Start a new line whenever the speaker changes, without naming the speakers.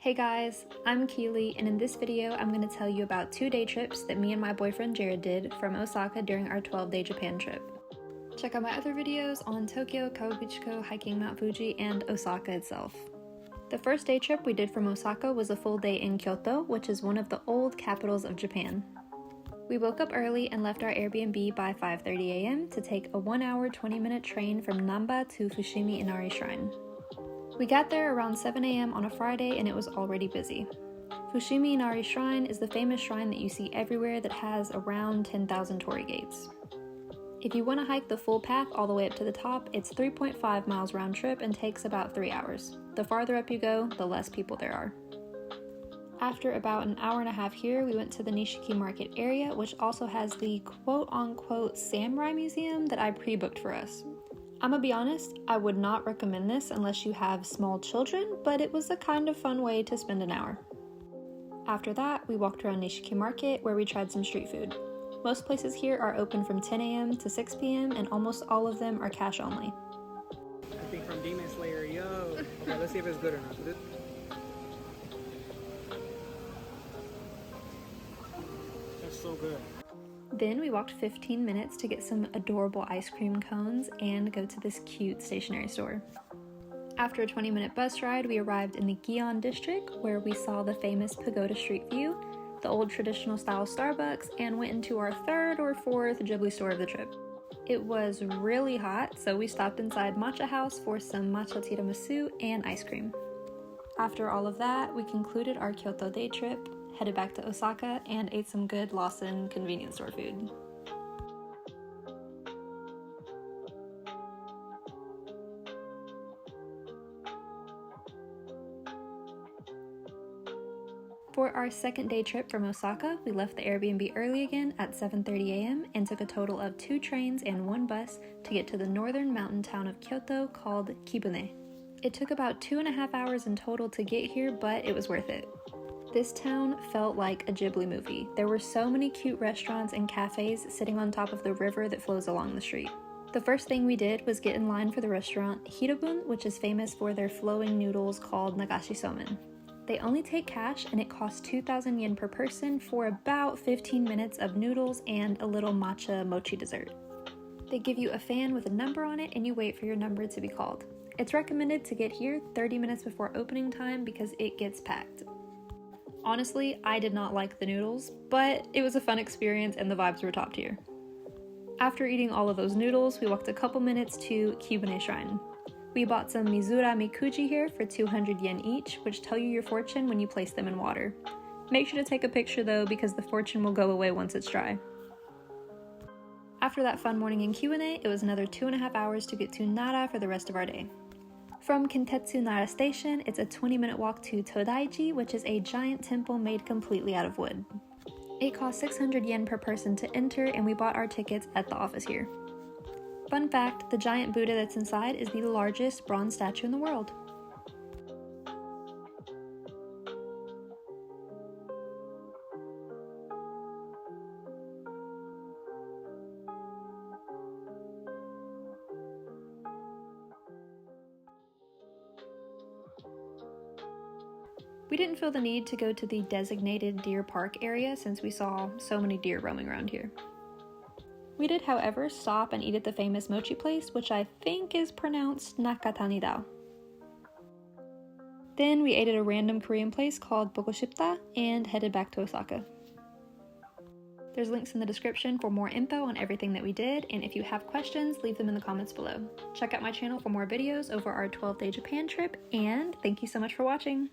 Hey guys, I'm Keely, and in this video I'm going to tell you about 2 day trips that me and my boyfriend Jared did from Osaka during our 12-day Japan trip. Check out my other videos on Tokyo, Kawaguchiko, hiking Mt Fuji, and Osaka itself. The first day trip we did from Osaka was a full day in Kyoto, which is one of the old capitals of Japan. We woke up early and left our Airbnb by 5:30 a.m. to take a 1-hour 20-minute train from Namba to Fushimi Inari Shrine. We got there around 7 a.m. on a Friday and it was already busy. Fushimi Inari Shrine is the famous shrine that you see everywhere that has around 10,000 torii gates. If you want to hike the full path all the way up to the top, it's 3.5 miles round trip and takes about 3 hours. The farther up you go, the less people there are. After about an hour and a half here, we went to the Nishiki Market area, which also has the quote-unquote samurai museum that I pre-booked for us. I'm gonna be honest, I would not recommend this unless you have small children, but it was a kind of fun way to spend an hour. After that, we walked around Nishiki Market where we tried some street food. Most places here are open from 10 a.m. to 6 p.m. and almost all of them are cash only.
I think from Demon Slayer, yo. Okay, let's see if it's good or not. That's so good.
Then we walked 15 minutes to get some adorable ice cream cones and go to this cute stationery store. After a 20-minute bus ride, we arrived in the Gion district where we saw the famous Pagoda Street View, the old traditional style Starbucks, and went into our 3rd or 4th Ghibli store of the trip. It was really hot, so we stopped inside Matcha House for some matcha tiramisu and ice cream. After all of that, we concluded our Kyoto day trip, headed back to Osaka, and ate some good Lawson convenience store food. For our second day trip from Osaka, we left the Airbnb early again at 7:30 a.m. and took a total of 2 trains and 1 bus to get to the northern mountain town of Kyoto called Kibune. It took about 2.5 hours in total to get here, but it was worth it. This town felt like a Ghibli movie. There were so many cute restaurants and cafes sitting on top of the river that flows along the street. The first thing we did was get in line for the restaurant Hirobun, which is famous for their flowing noodles called nagashi somen. They only take cash and it costs 2,000 yen per person for about 15 minutes of noodles and a little matcha mochi dessert. They give you a fan with a number on it and you wait for your number to be called. It's recommended to get here 30 minutes before opening time because it gets packed. Honestly, I did not like the noodles, but it was a fun experience and the vibes were top tier. After eating all of those noodles, we walked a couple minutes to Kibune Shrine. We bought some Mizura Mikuji here for 200 yen each, which tell you your fortune when you place them in water. Make sure to take a picture though, because the fortune will go away once it's dry. After that fun morning in Kibune, it was another 2.5 hours to get to Nara for the rest of our day. From Kintetsu Nara Station, it's a 20-minute walk to Todaiji, which is a giant temple made completely out of wood. It costs 600 yen per person to enter, and we bought our tickets at the office here. Fun fact, the giant Buddha that's inside is the largest bronze statue in the world. We didn't feel the need to go to the designated deer park area since we saw so many deer roaming around here. We did, however, stop and eat at the famous mochi place, which I think is pronounced Nakatanidao. Then we ate at a random Korean place called Bogoshipta and headed back to Osaka. There's links in the description for more info on everything that we did, and if you have questions, leave them in the comments below. Check out my channel for more videos over our 12-day Japan trip, and thank you so much for watching!